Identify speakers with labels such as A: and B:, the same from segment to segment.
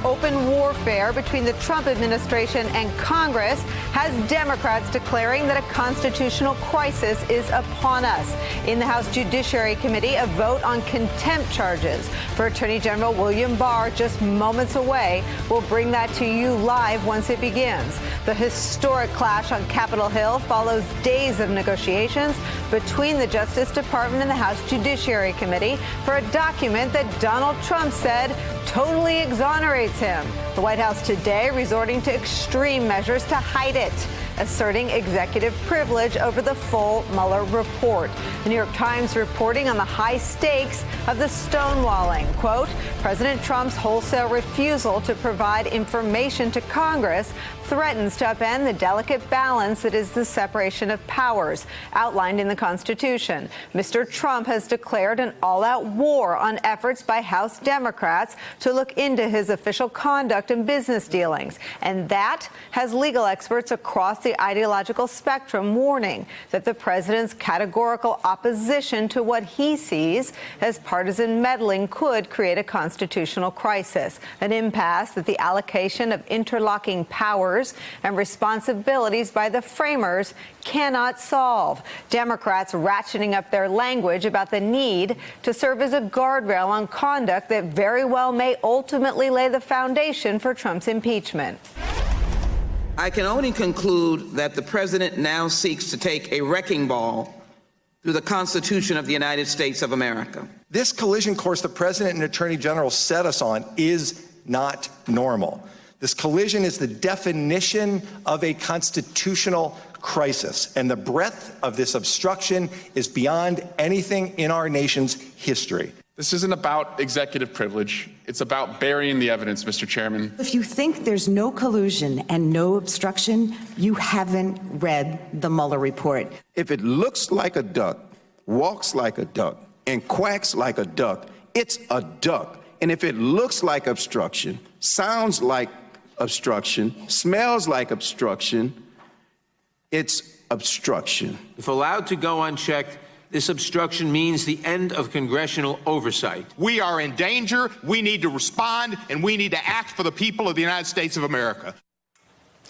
A: open warfare between the Trump administration and Congress has Democrats declaring that a constitutional crisis is upon us. In the House Judiciary Committee, a vote on contempt charges for Attorney General William Barr just moments away. We'll bring that to you live once it begins. The historic clash on Capitol Hill follows days of negotiations between the Justice Department and the House Judiciary Committee for a document that Donald Trump said totally exonerates him. The White House today resorting to extreme measures to hide it, asserting executive privilege over the full Mueller report. The New York Times reporting on the high stakes of the stonewalling. Quote, President Trump's wholesale refusal to provide information to Congress threatens to upend the delicate balance that is the separation of powers outlined in the Constitution. Mr. Trump has declared an all-out war on efforts by House Democrats to look into his official conduct and business dealings. And that has legal experts across the ideological spectrum warning that the president's categorical opposition to what he sees as partisan meddling could create a constitutional crisis, an impasse that the allocation of interlocking powers and responsibilities by the framers cannot solve. Democrats ratcheting up their language about the need to serve as a guardrail on conduct that very well may ultimately lay the foundation for Trump's impeachment.
B: I can only conclude that the president now seeks to take a wrecking ball through the Constitution of the United States of America.
C: This collision course the president and attorney general set us on is not normal. This collision is the definition of a constitutional crisis, and the breadth of this obstruction is beyond anything in our nation's history.
D: This isn't about executive privilege. It's about burying the evidence, Mr. Chairman.
E: If you think there's no collusion and no obstruction, you haven't read the Mueller report.
F: If it looks like a duck, walks like a duck, and quacks like a duck, it's a duck. And if it looks like obstruction, sounds like obstruction, smells like obstruction, it's obstruction.
G: If allowed to go unchecked, this obstruction means the end of congressional oversight.
H: We are in danger. We need to respond, and we need to act for the people of the United States of America.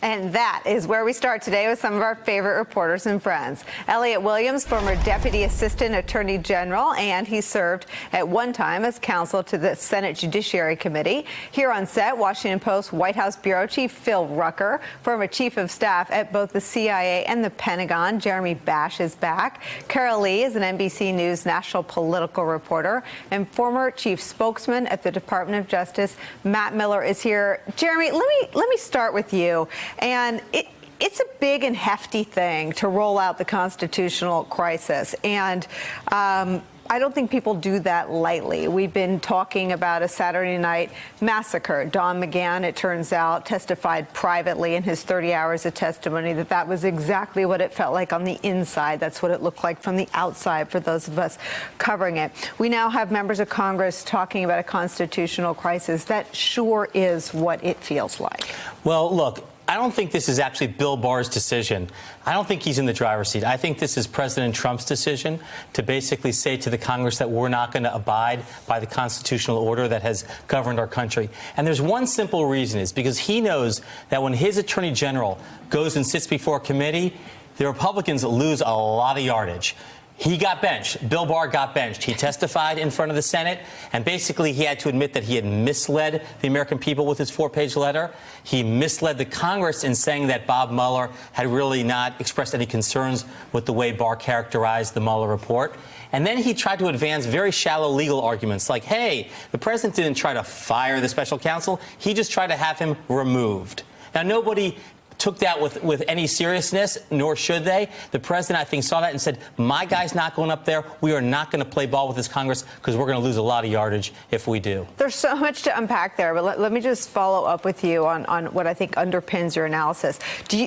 A: And that is where we start today with some of our favorite reporters and friends. Elliot Williams, former Deputy Assistant Attorney General, and he served at one time as counsel to the Senate Judiciary Committee. Here on set, Washington Post White House Bureau Chief Phil Rucker, former Chief of Staff at both the CIA and the Pentagon, Jeremy Bash, is back. Carol Lee is an NBC News national political reporter, and former Chief Spokesman at the Department of Justice, Matt Miller, is here. Jeremy, let me start with you. And it's a big and hefty thing to roll out the constitutional crisis. And I don't think people do that lightly. We've been talking about a Saturday night massacre. Don McGahn, it turns out, testified privately in his 30 hours of testimony that was exactly what it felt like on the inside. That's what it looked like from the outside for those of us covering it. We now have members of Congress talking about a constitutional crisis. That sure is what it feels like.
I: Well, look, I don't think this is actually Bill Barr's decision. I don't think he's in the driver's seat. I think this is President Trump's decision to basically say to the Congress that we're not going to abide by the constitutional order that has governed our country. And there's one simple reason, is because he knows that when his attorney general goes and sits before a committee, the Republicans lose a lot of yardage. He got benched. Bill Barr got benched. He testified in front of the Senate, and basically he had to admit that he had misled the American people with his 4-page letter. He misled the Congress in saying that Bob Mueller had really not expressed any concerns with the way Barr characterized the Mueller report. And then he tried to advance very shallow legal arguments like, hey, the president didn't try to fire the special counsel. He just tried to have him removed. Now, nobody took that with any seriousness, nor should they. The president, I think, saw that and said, my guy's not going up there. We are not going to play ball with this Congress because we're going to lose a lot of yardage if we do. There's so much to unpack there, but let me just follow up with you on what I think underpins your analysis.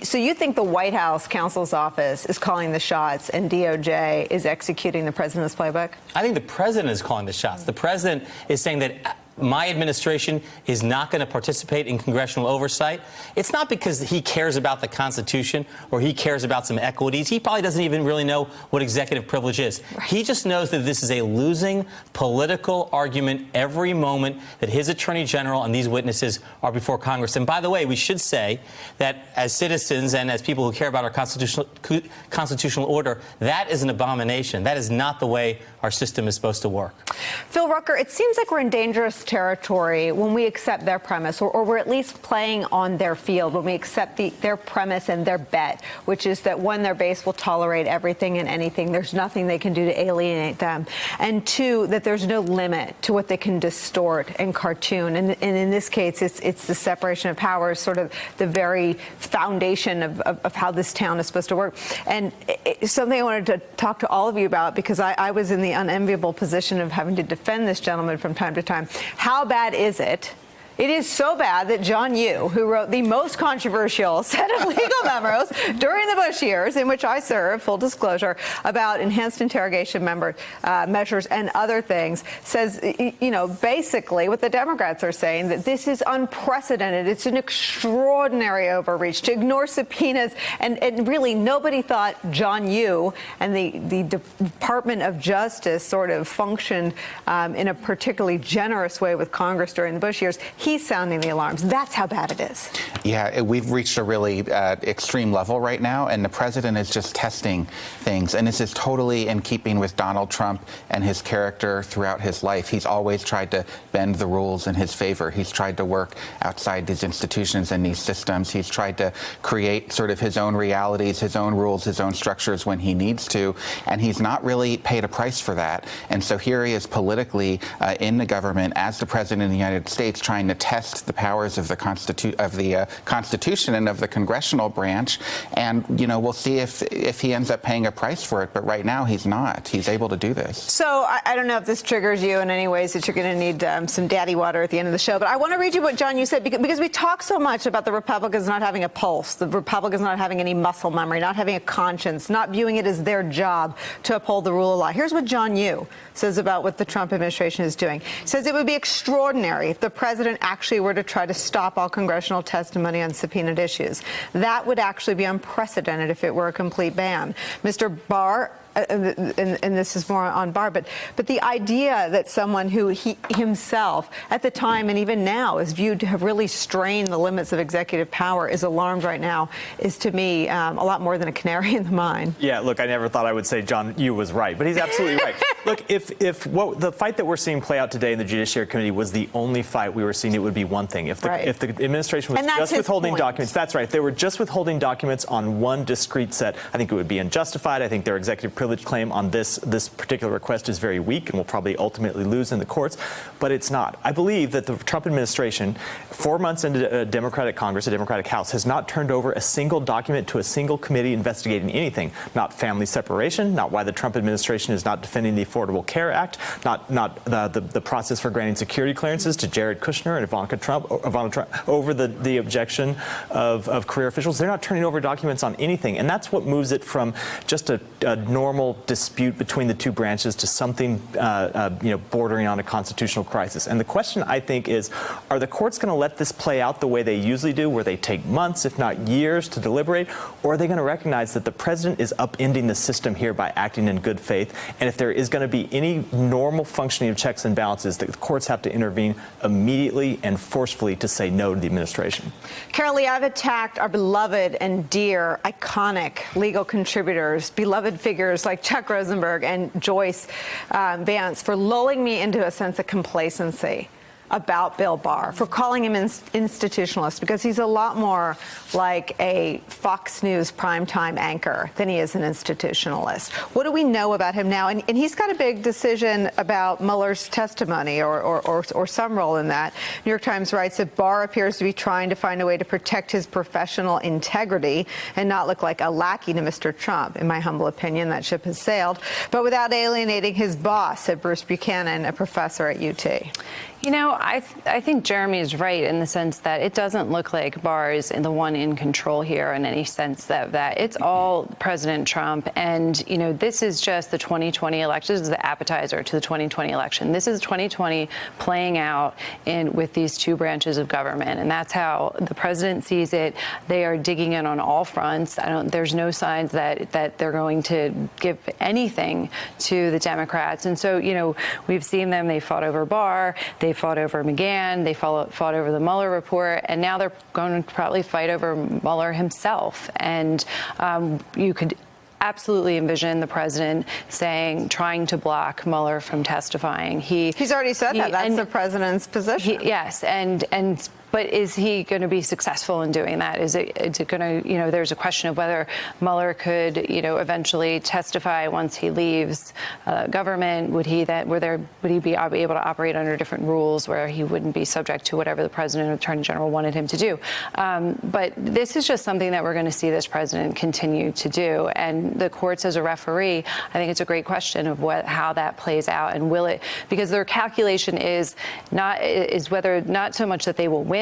I: So you think the White House counsel's office is calling the shots and DOJ is executing the president's playbook? I think the president is calling the shots. The president is saying that my administration is not going to participate in congressional oversight, it's not because he cares about the Constitution or he cares about some equities. He probably doesn't even really know what executive privilege is. He just knows that this is a losing political argument every moment that his attorney general and these witnesses are before Congress. And by the way, we should say that as citizens and as people who care about our constitutional order, that is an abomination. That is not the way our system is supposed to work.
A: Phil Rucker, it seems like we're in dangerous territory when we accept their premise, or we're at least playing on their field when we accept their premise and their bet, which is that, one, their base will tolerate everything and anything. There's nothing they can do to alienate them. And two, that there's no limit to what they can distort and cartoon. And in this case, it's the separation of powers, sort of the very foundation of how this town is supposed to work. And it's something I wanted to talk to all of you about, because I was in the unenviable position of having to defend this gentleman from time to time. How bad is it? It is so bad that John Yoo, who wrote the most controversial set of legal memos during the Bush years, in which I served, full disclosure, about enhanced interrogation measures and other things, says, basically what the Democrats are saying, that this is unprecedented. It's an extraordinary overreach to ignore subpoenas. And really, nobody thought John Yoo and the Department of Justice sort of functioned in a particularly generous way with Congress during the Bush years. He's sounding the alarms. That's how bad it is.
J: Yeah, we've reached a really extreme level right now, and the president is just testing things. And this is totally in keeping with Donald Trump and his character throughout his life. He's always tried to bend the rules in his favor. He's tried to work outside these institutions and these systems. He's tried to create sort of his own realities, his own rules, his own structures when he needs to. And he's not really paid a price for that. And so here he is politically in the government as the president of the United States, trying to test the powers of the Constitution and of the congressional branch. And, we'll see if he ends up paying a price for it. But right now, he's not. He's able to do this.
A: So I don't know if this triggers you in any ways, that you're going to need some daddy water at the end of the show. But I want to read you what John Yoo said, because we talk so much about the Republicans not having a pulse, the Republicans not having any muscle memory, not having a conscience, not viewing it as their job to uphold the rule of law. Here's what John Yoo says about what the Trump administration is doing. He says it would be extraordinary if the president actually were to try to stop all congressional testimony on subpoenaed issues. That would actually be unprecedented if it were a complete ban. Mr. Barr, and this is more on Barr, but the idea that someone who he himself at the time and even now is viewed to have really strained the limits of executive power is alarmed right now is, to me, a lot more than a canary in the mine.
K: Yeah, look, I never thought I would say John Yoo was right, but he's absolutely right. Look, if the fight that we're seeing play out today in the Judiciary Committee was the only fight we were seeing, it would be one thing. If the administration was just withholding documents, that's right. If they were just withholding documents on one discrete set, I think it would be unjustified. I think their executive privilege claim on this particular request is very weak and will probably ultimately lose in the courts, but it's not. I believe that the Trump administration, 4 months into a Democratic Congress, a Democratic House, has not turned over a single document to a single committee investigating anything. Not family separation, not why the Trump administration is not defending the Affordable Care Act, not the process for granting security clearances to Jared Kushner and Ivanka Trump over the objection of career officials. They're not turning over documents on anything, and that's what moves it from just a normal dispute between the two branches to something bordering on a constitutional crisis. And the question, I think, is, are the courts going to let this play out the way they usually do, where they take months, if not years, to deliberate, or are they going to recognize that the president is upending the system here by acting in good faith? And if there is going to be any normal functioning of checks and balances, the courts have to intervene immediately and forcefully to say no to the administration.
A: Carol Lee, I've attacked our beloved and dear, iconic legal contributors, beloved figures like Chuck Rosenberg and Joyce Vance, for lulling me into a sense of complacency about Bill Barr, for calling him institutionalist, because he's a lot more like a Fox News primetime anchor than he is an institutionalist. What do we know about him now? And he's got a big decision about Mueller's testimony, or some role in that. New York Times writes that Barr appears to be trying to find a way to protect his professional integrity and not look like a lackey to Mr. Trump. In my humble opinion, that ship has sailed, but without alienating his boss, said Bruce Buchanan, a professor at UT.
L: You know, I think Jeremy is right in the sense that it doesn't look like Barr is the one in control here in any sense that it's all President Trump. And, you know, this is just the 2020 election. This is the appetizer to the 2020 election. This is 2020 playing out with these two branches of government. And that's how the president sees it. They are digging in on all fronts. There's no signs that they're going to give anything to the Democrats. And so, you know, we've seen them. They fought over Barr. They fought over McGahn. They fought over the Mueller report. And now they're going to probably fight over Mueller himself. And you could absolutely envision the president trying to block Mueller from testifying. He's
A: already said that. That's the president's position.
L: Yes. But is he going to be successful in doing that? Is it going to, you know, there's a question of whether Mueller could, you know, eventually testify once he leaves government. Would he be able to operate under different rules where he wouldn't be subject to whatever the president or attorney general wanted him to do? But this is just something that we're going to see this president continue to do. And the courts as a referee, I think it's a great question of how that plays out, and will it, because their calculation is whether not so much that they will win,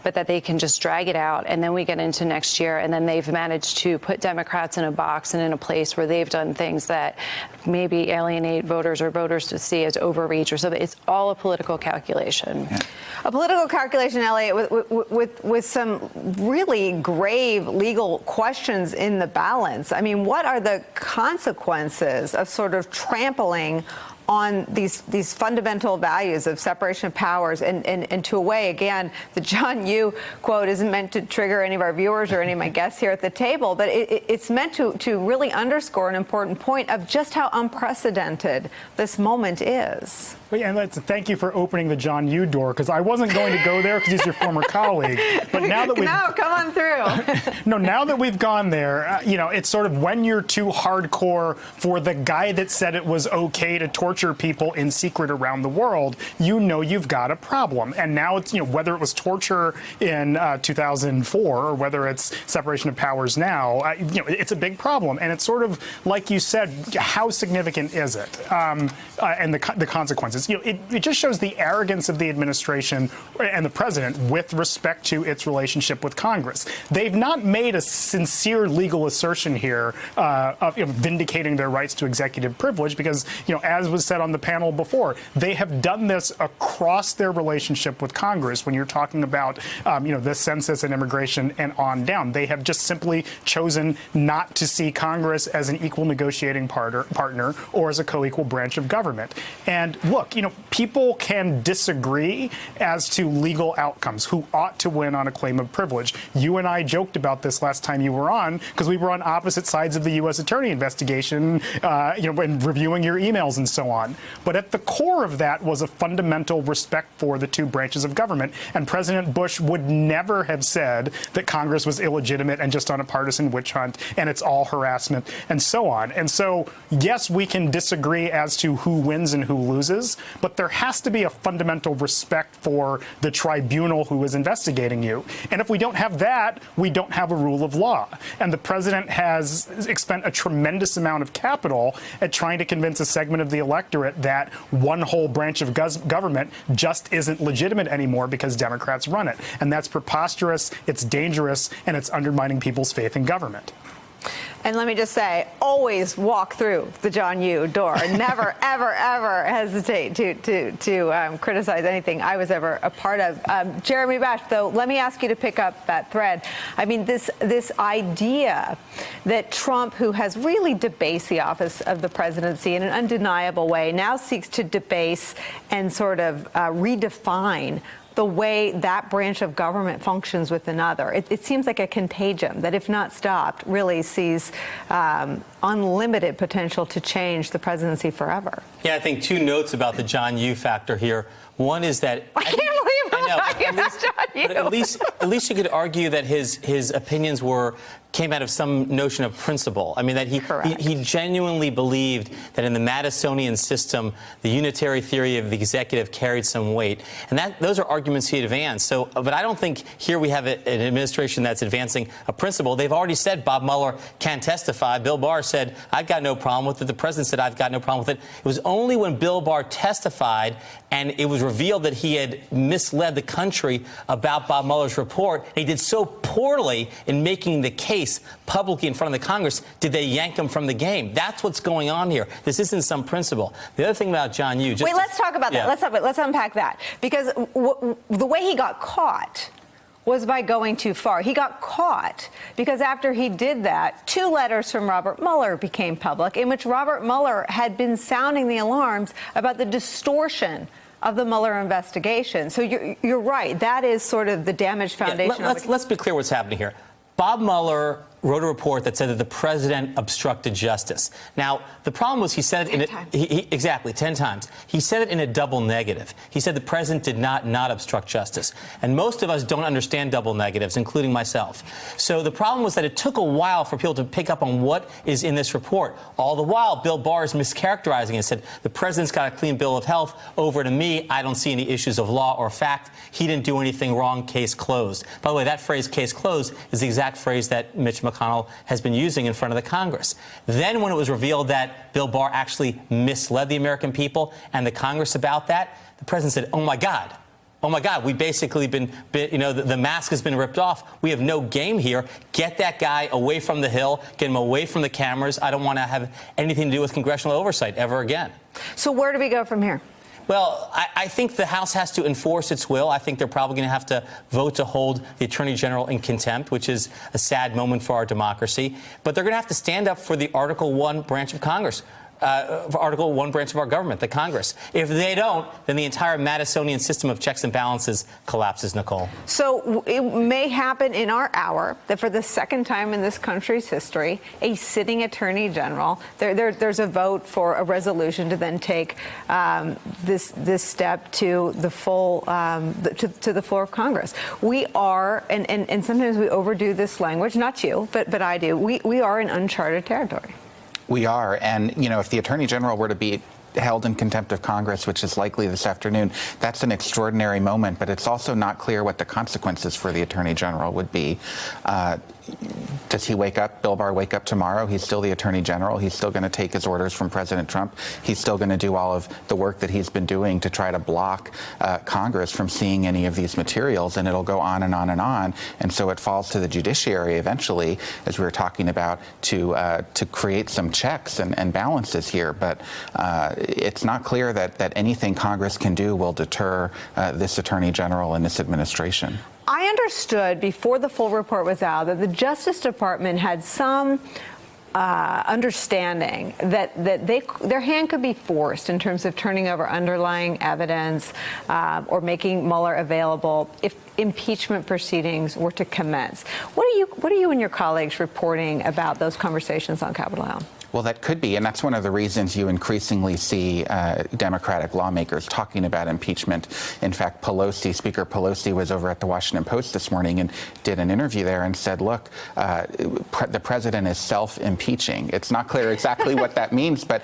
L: but that they can just drag it out. And then we get into next year, and then they've managed to put Democrats in a box and in a place where they've done things that maybe alienate voters or voters to see as overreach or something. It's all a political calculation.
A: Yeah. A political calculation, Elliot, with some really grave legal questions in the balance. I mean, what are the consequences of sort of trampling on these fundamental values of separation of powers and to a way, again, the John Yoo quote isn't meant to trigger any of our viewers or any of my guests here at the table, but it's meant to really underscore an important point of just how unprecedented this moment is.
M: Well, yeah, and thank you for opening the John Yoo door, because I wasn't going to go there because he's your former colleague. But now that
A: come on through.
M: No, now that we've gone there, you know, it's sort of when you're too hardcore for the guy that said it was okay to torture people in secret around the world, you know you've got a problem. And now it's, you know, whether it was torture in 2004 or whether it's separation of powers now, you know, it's a big problem. And it's sort of like you said, how significant is it? And the consequences. You know, it just shows the arrogance of the administration and the president with respect to its relationship with Congress. They've not made a sincere legal assertion here of, you know, vindicating their rights to executive privilege because, you know, as was said on the panel before, they have done this across their relationship with Congress when you're talking about, you know, the census and immigration and on down. They have just simply chosen not to see Congress as an equal negotiating partner or as a co-equal branch of government. And look, you know, people can disagree as to legal outcomes, who ought to win on a claim of privilege. You and I joked about this last time you were on because we were on opposite sides of the U.S. attorney investigation, you know, when reviewing your emails and so on. But at the core of that was a fundamental respect for the two branches of government. And President Bush would never have said that Congress was illegitimate and just on a partisan witch hunt and it's all harassment and so on. And so, yes, we can disagree as to who wins and who loses, but there has to be a fundamental respect for the tribunal who is investigating you. And if we don't have that, we don't have a rule of law. And the president has spent a tremendous amount of capital at trying to convince a segment of the electorate that one whole branch of government just isn't legitimate anymore because Democrats run it. And that's preposterous, it's dangerous, and it's undermining people's faith in government.
A: And let me just say, always walk through the John Yoo door. Never, ever, ever hesitate to criticize anything I was ever a part of. Jeremy Bash, though, let me ask you to pick up that thread. I mean, this idea that Trump, who has really debased the office of the presidency in an undeniable way, now seeks to debase and sort of redefine the way that branch of government functions with another. It seems like a contagion that, if not stopped, really sees unlimited potential to change the presidency forever.
I: Yeah, I think two notes about the John Yoo factor here. One is that
A: I can't
L: believe I'm talking about John Yoo.
I: But at least you could argue that his opinions came out of some notion of principle. I mean, that he genuinely believed that in the Madisonian system, the unitary theory of the executive carried some weight. And those are arguments he advanced. So, but I don't think here we have an administration that's advancing a principle. They've already said Bob Mueller can testify. Bill Barr said, I've got no problem with it. The president said, I've got no problem with it. It was only when Bill Barr testified and it was revealed that he had misled the country about Bob Mueller's report. And he did so poorly in making the case publicly in front of the Congress, did they yank him from the game? That's what's going on here. This isn't some principle. The other thing about John Yoo...
A: Wait, let's talk about that. Let's unpack that. Because the way he got caught was by going too far. He got caught because after he did that, 2 letters from Robert Mueller became public in which Robert Mueller had been sounding the alarms about the distortion of the Mueller investigation. So you're right. That is sort of the damaged foundation.
I: Let's be clear what's happening here. Bob Mueller wrote a report that said that the president obstructed justice. Now, the problem was he said it exactly 10 times. He said it in a double negative. He said the president did not obstruct justice. And most of us don't understand double negatives, including myself. So the problem was that it took a while for people to pick up on what is in this report. All the while, Bill Barr is mischaracterizing it and said, the president's got a clean bill of health. Over to me, I don't see any issues of law or fact. He didn't do anything wrong, case closed. By the way, that phrase, case closed, is the exact phrase that Mitch McConnell has been using in front of the Congress. Then when it was revealed that Bill Barr actually misled the American people and the Congress about that, the president said, oh, my God, we've basically been the mask has been ripped off. We have no game here. Get that guy away from the Hill. Get him away from the cameras. I don't want to have anything to do with congressional oversight ever again.
A: So where do we go from here?
I: Well, I think the House has to enforce its will. I think they're probably going to have to vote to hold the Attorney General in contempt, which is a sad moment for our democracy. But they're going to have to stand up for the Article 1 branch of Congress. Article 1 branch of our government, the Congress. If they don't, then the entire Madisonian system of checks and balances collapses, Nicole.
A: So it may happen in our hour that for the second time in this country's history, a sitting attorney general, there's a vote for a resolution to then take this step to the full to the floor of Congress. We are, and sometimes we overdo this language, not you, but I do. We are in uncharted territory.
J: We are. And, if the Attorney General were to be held in contempt of Congress, which is likely this afternoon, that's an extraordinary moment. But it's also not clear what the consequences for the Attorney General would be. Does he Bill Barr wake up tomorrow? He's still the Attorney General. He's still going to take his orders from President Trump. He's still going to do all of the work that he's been doing to try to block Congress from seeing any of these materials, and it'll go on and on and on. And so it falls to the judiciary eventually, as we were talking about, to create some checks and balances here. But it's not clear that anything Congress can do will deter this Attorney General and this administration.
A: I understood before the full report was out that the Justice Department had some understanding that their hand could be forced in terms of turning over underlying evidence or making Mueller available if impeachment proceedings were to commence. What are you and your colleagues reporting about those conversations on Capitol Hill?
J: Well, that could be, and that's one of the reasons you increasingly see Democratic lawmakers talking about impeachment. In fact, Speaker Pelosi was over at the Washington Post this morning and did an interview there and said, look, the president is self-impeaching. It's not clear exactly what that means, but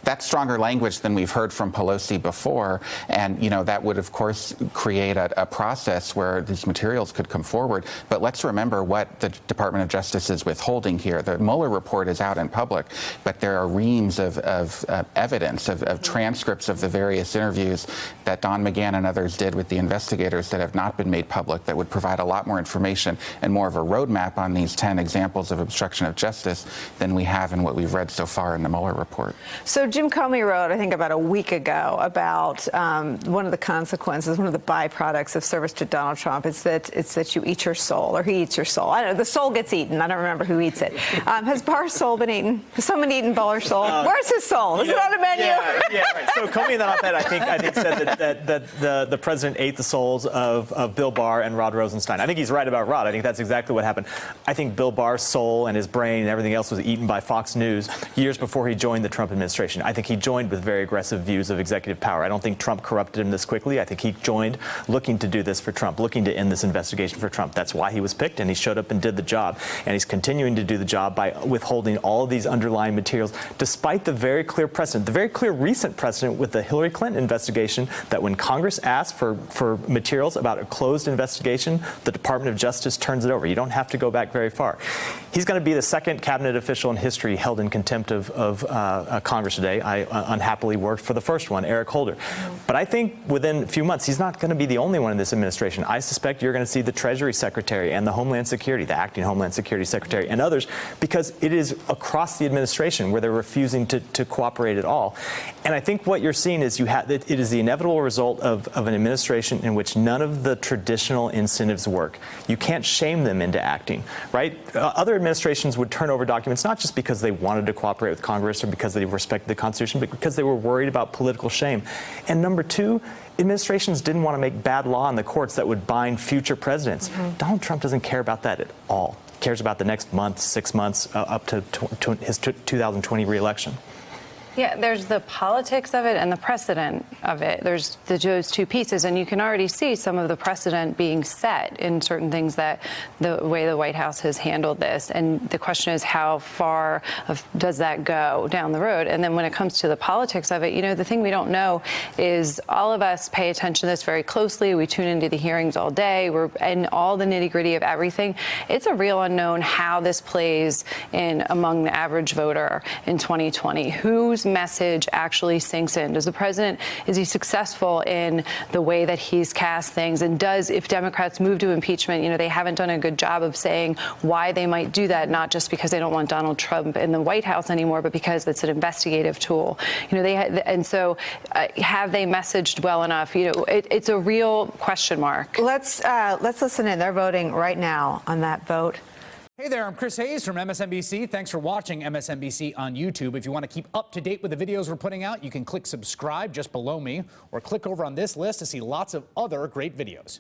J: that's stronger language than we've heard from Pelosi before. And, that would, of course, create a process where these materials could come forward. But let's remember what the Department of Justice is withholding here. The Mueller report is out in public, but there are reams of evidence, of transcripts of the various interviews that Don McGahn and others did with the investigators that have not been made public that would provide a lot more information and more of a roadmap on these 10 examples of obstruction of justice than we have in what we've read so far in the Mueller report.
A: So Jim Comey wrote, I think about a week ago, about one of the consequences, one of the byproducts of service to Donald Trump. It's that you eat your soul, or he eats your soul. I don't know. The soul gets eaten. I don't remember who eats it. Has Barr's soul been eaten? Has someone eaten Barr's soul? Where's his soul? Is it on the menu?
K: Yeah, right. So Comey in that op-ed, I think said that the president ate the souls of Bill Barr and Rod Rosenstein. I think he's right about Rod. I think that's exactly what happened. I think Bill Barr's soul and his brain and everything else was eaten by Fox News years before he joined the Trump administration. administration. I think he joined with very aggressive views of executive power. I don't think Trump corrupted him this quickly. I think he joined looking to do this for Trump, looking to end this investigation for Trump. That's why he was picked, and he showed up and did the job. And he's continuing to do the job by withholding all of these underlying materials, despite the very clear precedent, the very clear recent precedent with the Hillary Clinton investigation, that when Congress asks for materials about a closed investigation, the Department of Justice turns it over. You don't have to go back very far. He's going to be the second cabinet official in history held in contempt of Congress today. I unhappily worked for the first one, Eric Holder. But I think within a few months, he's not going to be the only one in this administration. I suspect you're going to see the Treasury Secretary and the Homeland Security, the acting Homeland Security Secretary, and others, because it is across the administration where they're refusing to cooperate at all. And I think what you're seeing is it is the inevitable result of an administration in which none of the traditional incentives work. You can't shame them into acting, right? Other administrations would turn over documents not just because they wanted to cooperate with Congress or because they respected the Constitution, but because they were worried about political shame. And number two, administrations didn't want to make bad law in the courts that would bind future presidents. Donald Trump doesn't care about that at all. He cares about the next month, 6 months, up to his 2020 reelection.
L: Yeah, there's the politics of it and the precedent of it. There's those two pieces, and you can already see some of the precedent being set in certain things that the way the White House has handled this. And the question is, how far does that go down the road? And then when it comes to the politics of it, you know, the thing we don't know is all of us pay attention to this very closely. We tune into the hearings all day. We're in all the nitty-gritty of everything. It's a real unknown how this plays in among the average voter in 2020. Whose message actually sinks in? Does the president, is he successful in the way that he's cast things? And if Democrats move to impeachment, you know, they haven't done a good job of saying why they might do that, not just because they don't want Donald Trump in the White House anymore, but because it's an investigative tool. You know, have they messaged well enough? You know, it's a real question mark.
A: Let's listen in. They're voting right now on that vote.
N: Hey there, I'm Chris Hayes from MSNBC. Thanks for watching MSNBC on YouTube. If you want to keep up to date with the videos we're putting out, you can click subscribe just below me or click over on this list to see lots of other great videos.